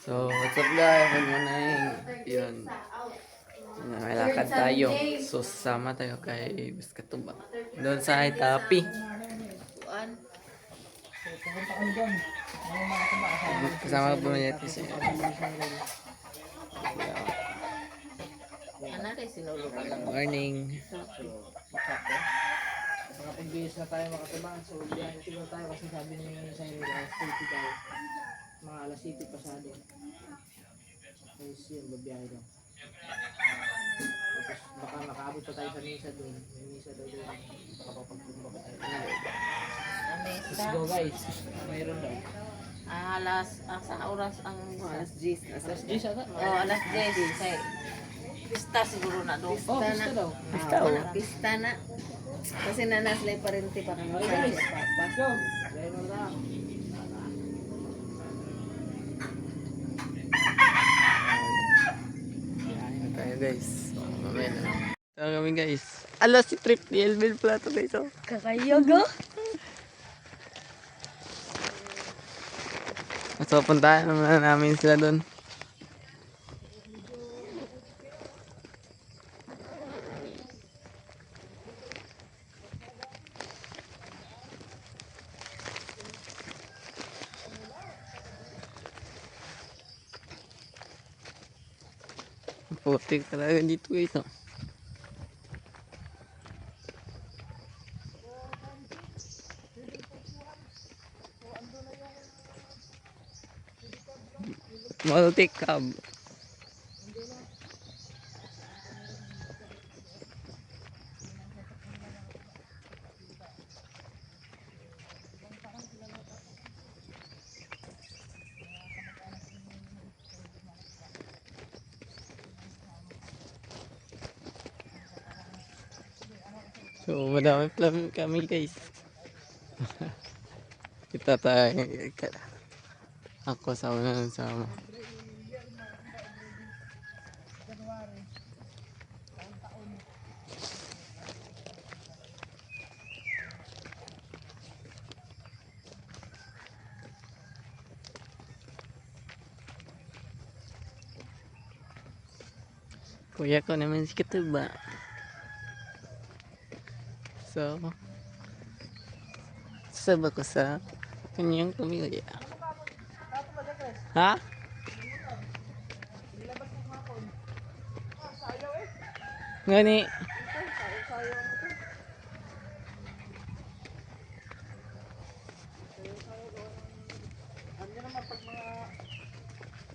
So, what's up guys? Good morning. Yun. May lakad tayo. So, sasama tayo kay Biskatuba. Doon sa Haitapi. Kasama ko po niya ito siya. Morning. Makapag-bihis na tayo makatubang. So, biyahin siguro tayo kasi sabi ni Sayo safety tayo. Mga alas 7 pasado. Tapos yun, babiyahe daw. Tapos baka makaabot pa tayo sa misa doon. May misa daw doon. Makapapagtumba pa tayo. Let's go guys. Mayroon daw. Sa oras ang Alas 10 ata? alas 10 say pista siguro na do. Oh, gusto daw. Pista na. Kasi nanaslay pa rin pa kami sa Guys, papa. let's go. Mayroon daw. Ayun tayo guys. So, mamaya na. So, kami guys. Alas si trip ni Elvin Plato guys. Oh. Kakayogo. So, puntahan naman namin sila doon. Putik talaga dito guys. Oh. Multi-cab. So, madami pala kami guys. Kita tayo. Ako sa una sama. Kuya ko naman si Katuba. So, sasaba ko sa kanyang pamilya. Ha? Ngani? Ano naman pag mga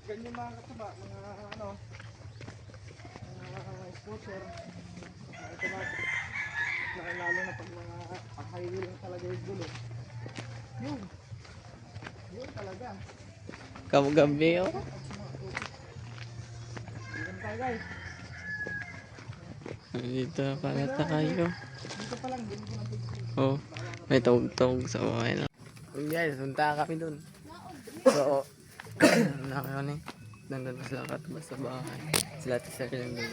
ganyan mga katuba, mga ano, mga exposure, automatic. Lalo na pag mga pang-highway lang talaga yung gulo. Yun talaga. Kamu gabi oh. Yun tayo guys. Dito pala tayo. Dito pa lang, hindi ko na Oh, may tawag-tawag sa bahay na. Guys, punta kami dun. So, nakakano eh. Nandun na sila katubas sa bahay. Sila tisar lang dun.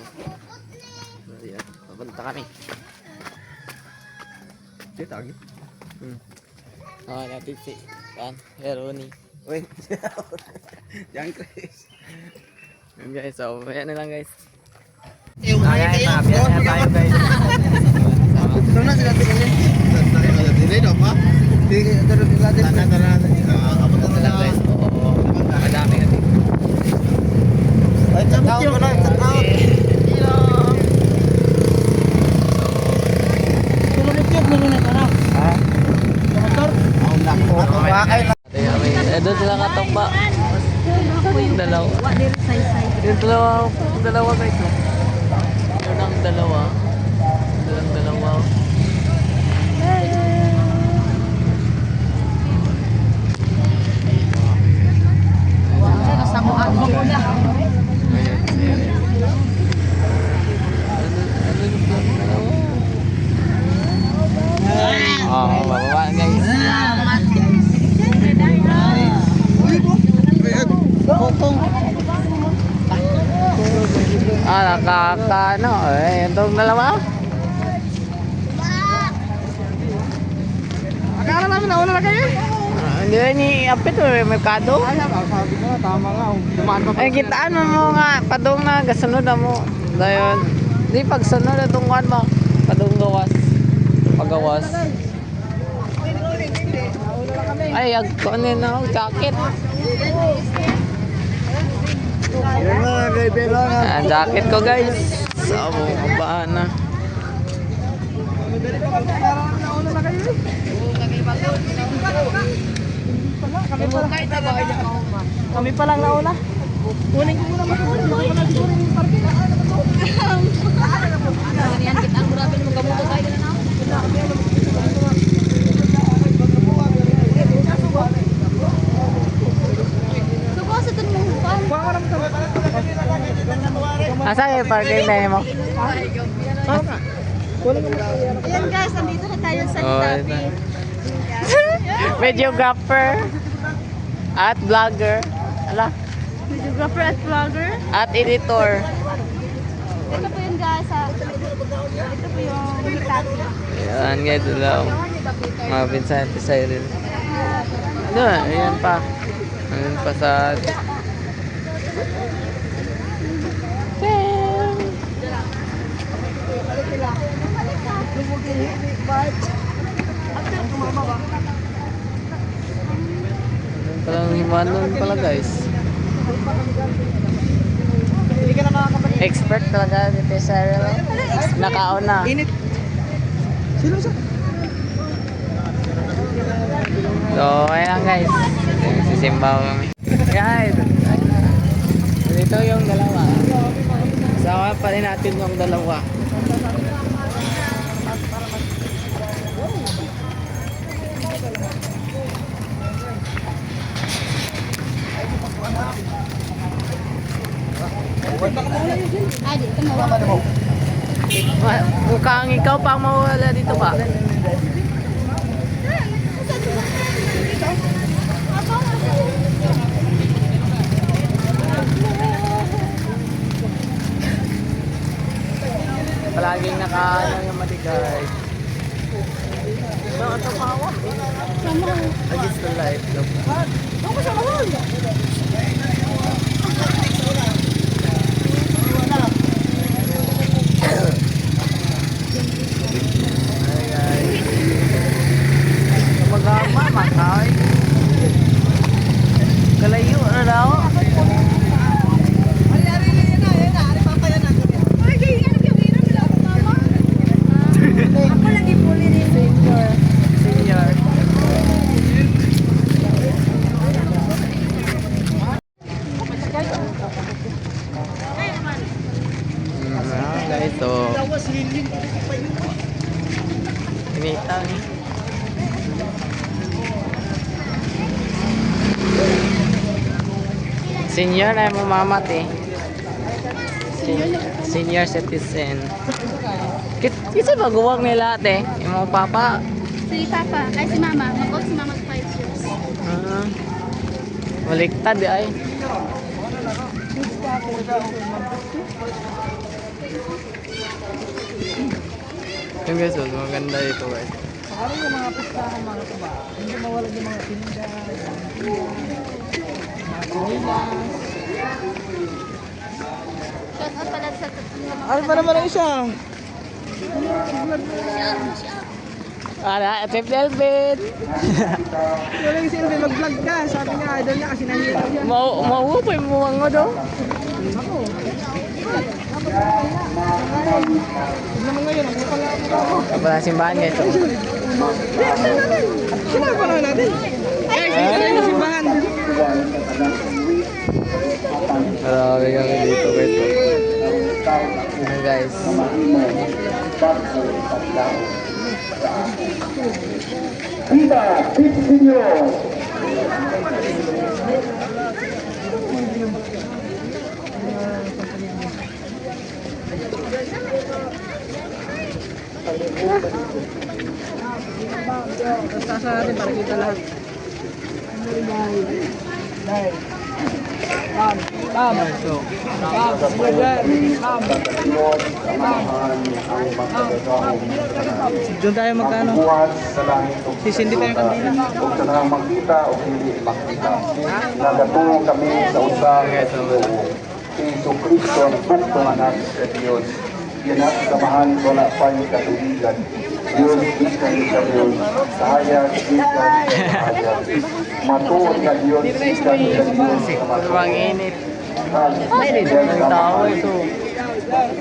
So, yan. Papunta kami. Dito tagi. Natin si Heroni. Uy, yan Chris. Yun guys, so ayan na lang guys. Yung mga kayo. Ayan tayo guys. Ito na sila tingin. Dili daw pa. Dili daw sila tingin. Tara. Abot na sila Guys, oo. Madami nga dito. Ay, check out mo na, check out. Tulog mo na tara. Ha? Motor. Ako na. Ako bakay na. Doon sila katomba. Dalawa. Yung dalawa guys. Yun ang dalawa. Yung dalawa. Oh, bababa guys. Nakakano itong dalawa. Akala namin nauna na kayo. Hindi na ni-apit o may merkado. Sabi ko nga, tama nga. Dumaan pa Ay, kitaan mo nga, padong na, gasunod na mo. Dayon. Di, pagsunod na itong kuhan mo. Padong gawas. Pagawas. Ay, agkunin na ako, jacket. Yan na, bebe lang. Ah, jacket ko guys. Sa mo, kabaan na. Kami pa lang nauna. Kunin ko muna masunod. Hindi ko na siguro yung parking. Yan kita ang grabe mo gamuto tayo na. Suko sa tun mo pa. Asa yung parking na mo? Ayan guys, nandito na tayo sa Oh, ito. Videographer. At vlogger. Ala. Videographer at vlogger. At editor. Ito po yun guys. Ito po yung Hitati. Ayan guys, dalaw. Mga Vincente Cyril. Doon, ayan pa. Ayan pa sa... Parang himanon pala guys. Expert talaga si Cyril. Nakauna. Init. Sino sa? So, ayan guys. Sisimba kami. Guys, dito yung dalawa. Sama pa rin natin yung dalawa. Ah, dito mawala. Mukhang ikaw pa ang mawala dito ba? Palaging nakaano yung maligay. No, ito pa ako. Against the light. Hi guys. Magama, matay. Kalayo na daw. Ako lagi puli ni Senior. Senior. Guys, so inita ni. Senior na mo mamat eh. Senior citizen. Kasi baguwag nila ate, yung mga papa. Si Papa, ay si Mama. Mag-out si Mama 5 years. Baliktad di ay. Yung guys, oh, maganda ito guys. Parang yung mga pistahan mga tuba. Hindi mawala yung mga tinda. Shout out pala sa Ano pa naman ang isa? Ala, Trip Delvin. Wala yung silbi, mag-vlog ka. Sabi niya, idol niya kasi nahihirap siya. Mauwo pa yung muwang mo daw. Huwag naman ngayon, ang pala ako. Kapag na simbahan guys. Oh. Sino pa naman natin? Ay, yung simbahan. Marami kami dito guys. Ayan guys. Viva il Signore! Tapos natin para kita lahat. So, Doon tayo magkano? Sisindi tayo kanina. Kung sa nang makita o hindi makita. Nagatulong kami sa usang Iso Kristo ang buktong anak sa Diyos. Kinasamahan wala pa yung katuligan. Diyos, ikan sa Diyos. Sahayag, ikan sa sahayag. Matuon na Diyos, ikan sa Diyos. sobrang init. Ang Tao ito.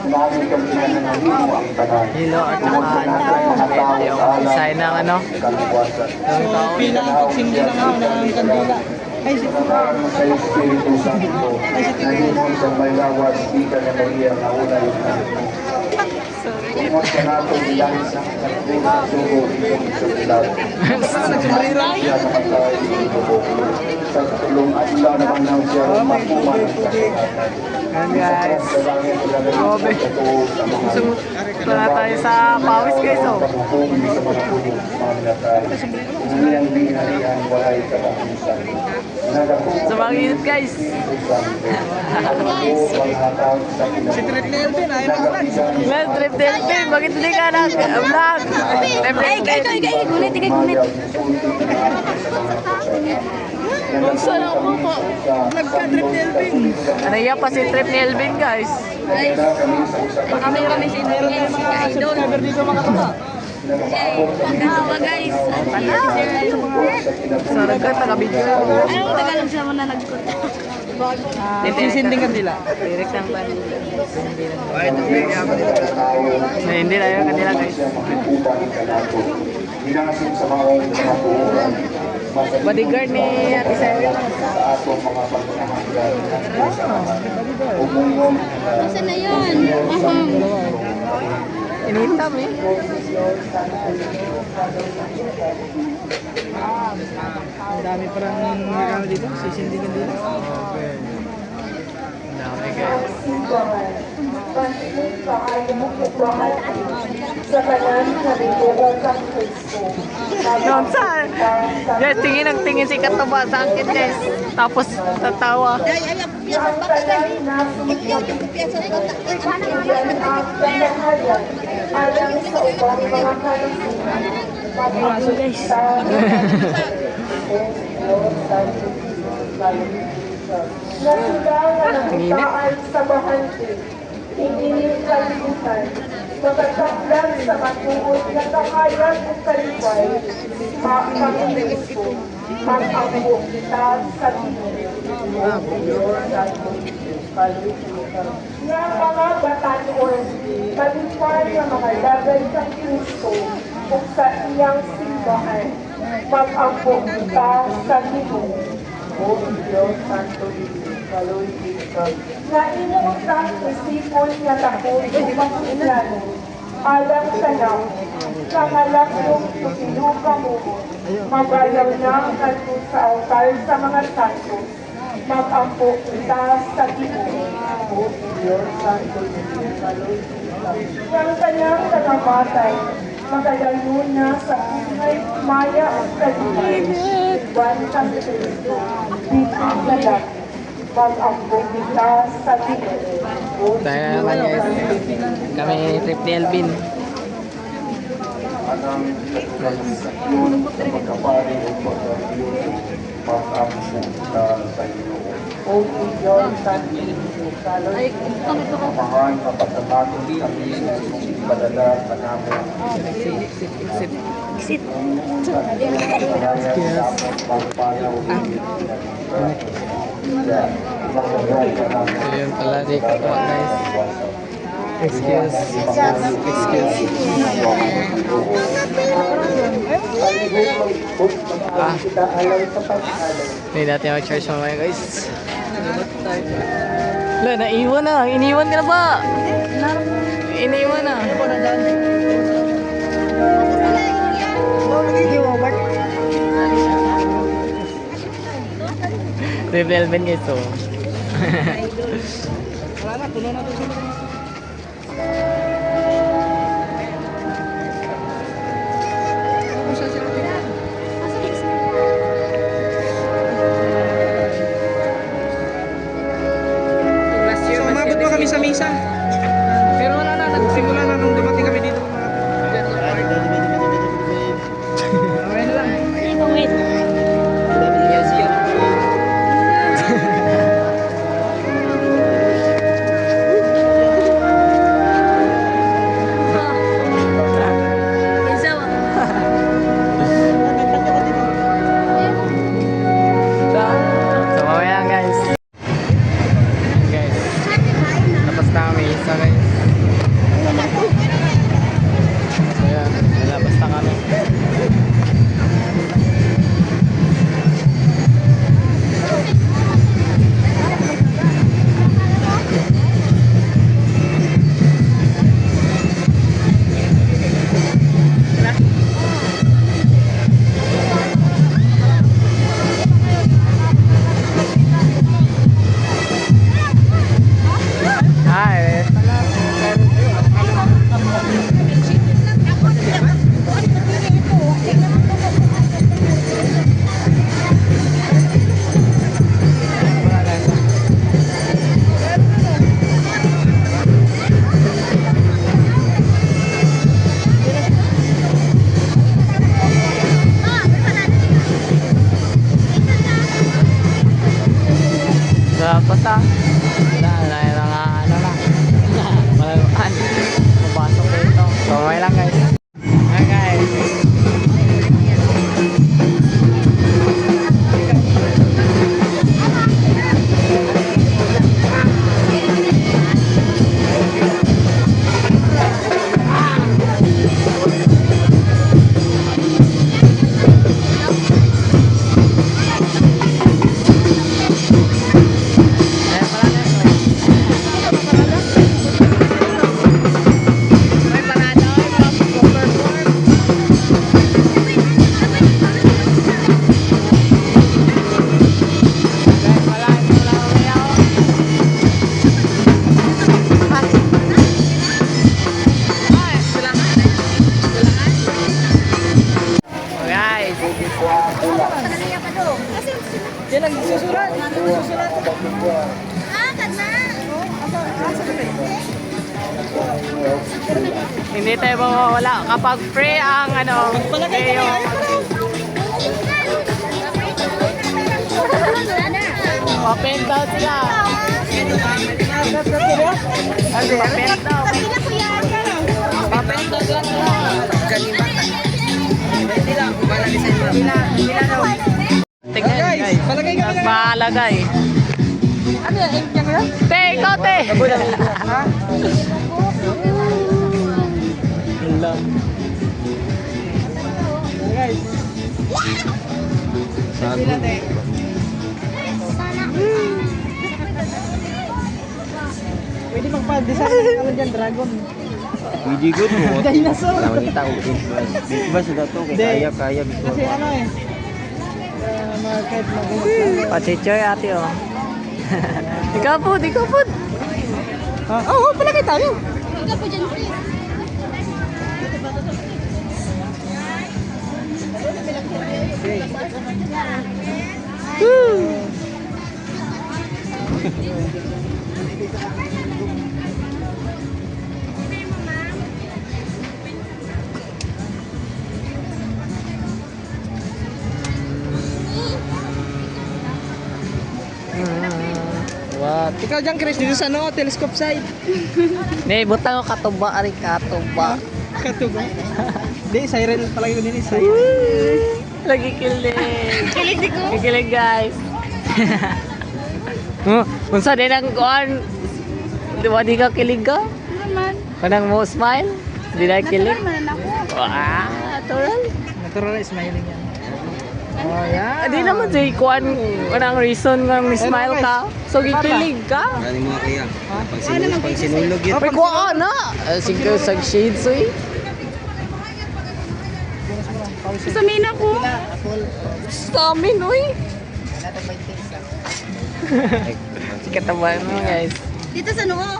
Lagi kami nananahimo ang tanan. Hilo at saka yung design ng ano. Kaliwasan. Yung tao. Pila ang pagsindi lang ako ng kandila. Ay, si Salamat sa Espiritu Santo. Nagiging sa may lawas, ika na Maria na una yung natin. Tungkol sa nato ilang sa nagpunang sugo itong sugilat. Siya naman tayo inubo. Sa tulong adlaw naman ng siya makuman ang kasalanan. Ayan guys. Grabe. Gusto na tayo sa pawis guys oh. Paghuhumi sa mga tulong maminatay. Iniyang binarihan walay katapusan. Sobrang init guys. Si Trip Nelvin, ayaw na ulan. Well, Trip Delphin, bakit hindi ka nag-vlog? Ay, gulit, gulit. Buksan ang buko. Nagka-Trip Nelvin. Ano yan pa si Trip ni Elvin guys? Kami si Idol. Subscriber dito mga kata. Kawa guys. So, nagka-taga-video. Anong Tagalog sa mga nagkot? Sisinding kandila. Direct ng pan. Hindi na yun kanila guys. Bodyguard ni Ate Sarah. Saan na yun? Initam eh. Ang dami parang ano dito, sisinding kandila. Okay. Ang dami guys. Sa kanan na bituon ng Kristo. Noon saan? Guys, tingin si Katuba sa akin guys. Tapos tatawa. Ang kanan na ibigyan ang kanahayan alang sa ubang mga kalusugan. Magpapita Nasula nga nagkitaan sa bahante, hindi kalimutan, magkataplan sa matuod na kahayan at kalipay, Panginoon, mag-ampo kita sa Diyos. Nga mga batanon, kalipay ng mga lagay sa Kristo o sa iyang simbahan, mag-ampo kita sa Diyos. O Diyos, Santo Diyos, Kaloy Diyos, na inuutang isipon niya takot upang iplano, alang sa namo, nangalak yung tupiluka mo, magayaw na ang sa altar sa mga santos, mag-ampo kita sa Diyos. O Diyos, Santo Diyos, Kaloy Diyos, yang kanyang nakamatay, magalayo na sa ingay, maya at kalibay, iwan sa Kristo, dito sa lahat, mag-ambong kita sa Diyos. Tayo naman guys. Kami Trip ni Elvin. Anang yun sa magkapari o pag-Diyos, mag-ampo ka sa iyo. O Diyos, Santo Diyos, Kaloy Diyos, Mahal na pagkamato kami sa padala sa namin. Exit. So yun pala di ko guys. Excuse. Hindi natin mag-charge mamaya guys. Wala, naiwan na. Iniwan ka na ba? Iniwan na. Rebel Ben guys to. Wala na, puno na ito sila. dito. Wala nga ano lang. Malaluan. Pupasok dito. So, okay lang guys. Okay guys. Guys, Yan ang susulat. hindi tayo mawawala kapag free ang ano, free yung open daw sila. Kasi open daw. Open daw sila. Tingnan guys, palagay kami ng- palagay. Ano yan? Ink niya ko yan? Te, ikaw te. Ha? Guys. Sila te. Pwede magpa-design ng ano dyan, dragon. Hindi good mo. Dinosaur. Nakita ko. Ba sa dato kay Hindi. kaya bito. Kasi ano eh. Mga kahit mag-umot. Pachichoy ate oh. Ikaw po, ikaw po. Oo, palagay tayo. What? Ikaw dyan, Chris, dito sa ano, telescope side. Ne, butang ko katuba ari katuba. Katuba. Hindi, siren pala yun din, siren. Lagi kilig. Kilig di ko. Kilig guys. Unsa din ang kuan? Di ba di ka kilig ka? Naman. Kanang mo smile? Di na kilig? Naman ako. Wah, natural. Natural smiling yan. Oh, yan. Di naman say kuan kanang reason nga smile ka. So gikilig ka. Ano mo kaya? Pag sinulog yun. Pero kuan na. Sige sa shades eh. Sasamin ako. Sa amin, uy. Sikatabahan mo, guys. Dito sa noo.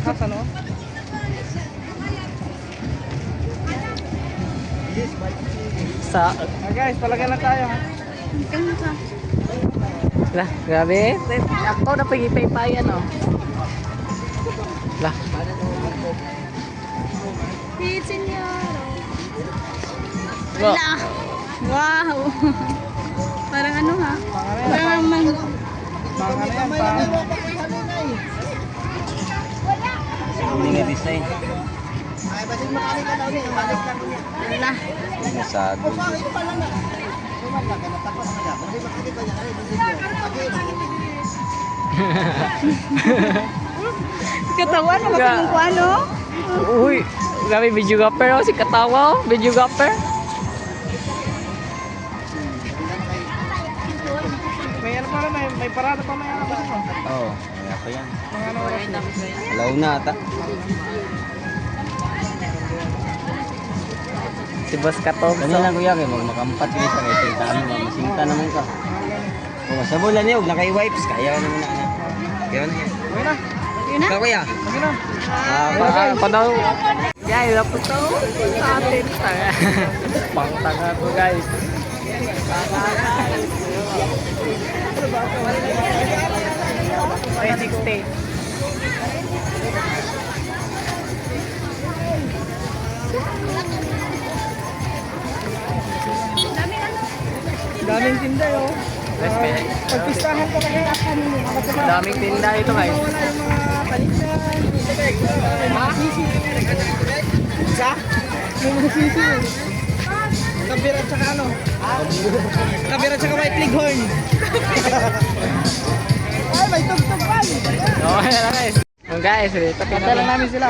Ha, sa ano? Sa... Guys, palagay lang tayo. Ha? Lah, grabe. Ako na pag-ipay-payan, oh. Lah. Wow. Wow. Parang ano ha? Parang Mga ano yan, Hindi nga design. Wala. Masado. Katawan mo kasi kung ano. Uy, grabe videographer, oh. Si Katawa, oh. Videographer. may ano pa rin, may parada pa may ano pa rin. Oo, kaya pa yan. Mga ano oras na. Alaw na ata. Si Boss Katog. Kanya lang kuya kay makampat kayo sa kay ano, masinta naman ka. O sa bulan niyo, naka-wipes kaya naman na. Kaya na yan. Okay na. Ikaw kuya. Okay na. Padaw. Guys, tapos to. Sa atin. Pang tanga to, guys. Tanga, guys. 360. Daming tinda oh. Guys, may Pagpistahan ka na lahat kanino. daming tinda ito guys. Wala yung mga palinsan. Ha? Sa? May mga sisi. Kabir at saka ano? Kabir at saka white leghorn. Ay, may tugtog pa. Okay na guys. Yung guys, Patala namin sila.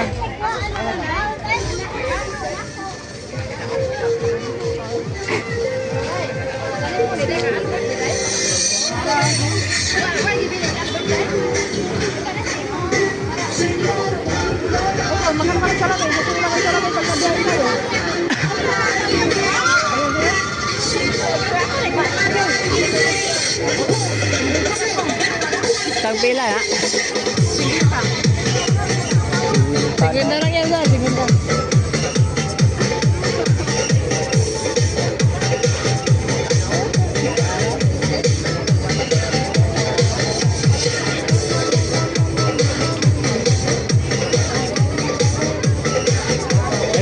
Tagpila ha. Segunda lang yan, segunda.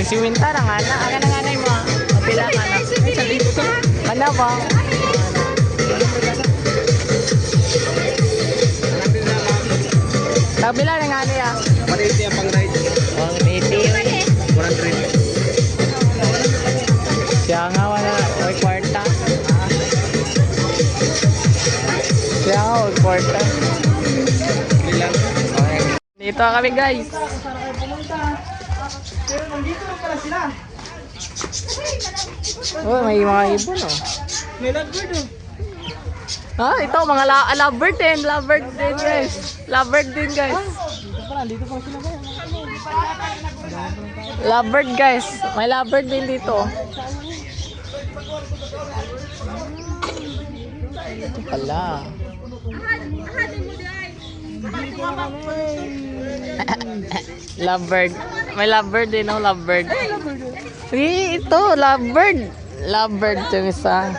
Si Wintara nga na. Aga na nga na yung mga kapila nga na. Ano ba? Tagpila na nga niya. 180 ang pang ride. 180. 100. Siya nga wala. May kwarta. Siya nga may kwarta. Ilan? Okay. Dito kami guys. Pero nandito lang pala sila. Oh, may mga ibon oh. May lovebird oh. Ah, ito mga lovebird din. Lovebird din guys. Lovebird din guys. Dito pala, dito pala sila ba? Lovebird guys. May lovebird din dito. Ito pala. Lovebird. May lovebird din oh, lovebird. Eh, ito, lovebird. Lovebird yung isa.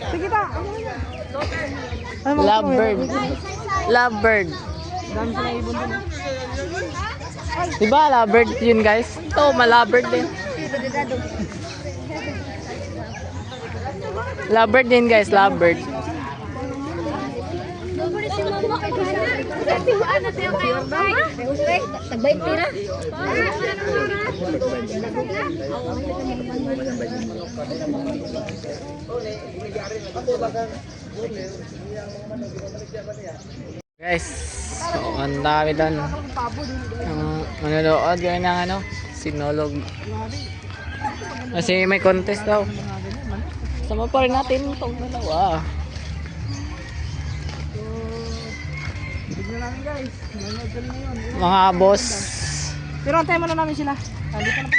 Sige ta. Lovebird. Lovebird. Dami sila ibon din. Diba lovebird yun guys? Ito, ma-lovebird din. Lovebird din guys, lovebird. Tagbayad pira. Guys, so, ang dami doon. Ang manonood yun ng ano, sinolog. Kasi may contest daw. Sama pa rin natin itong dalawa. Tignan namin guys. Manood kami ngayon. Mga boss. Pero antayin muna namin sila. Dito na pa.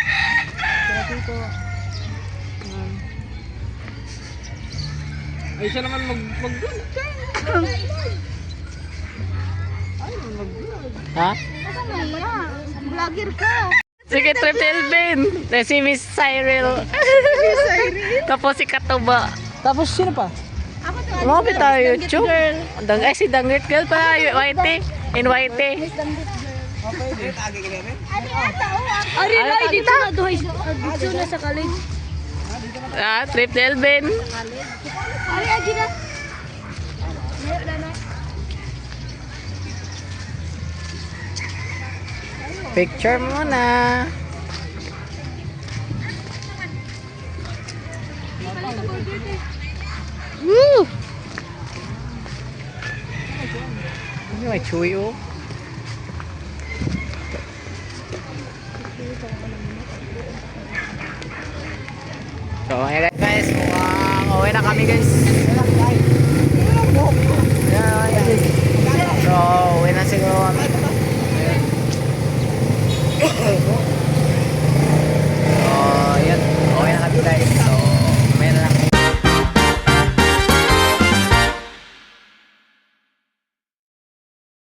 Sila dito. Ayan. Ay, siya naman mag-vlog ka. Ay, mag-vlog. Ha? Vlogger ka. Sige, Triple Ben. Si Miss Cyril. Tapos si Katuba. Tapos sino pa? Umapit tayo YouTube. Ay, si Dangit Girl pa. YT. In YT. Ari na, dito na duhay. Dito na sa college. Ah, Triple Ben. Ari, agi na. Picture muna. Woo! Ano may chewy oh. So, ayan guys, mukhang uwi na kami guys.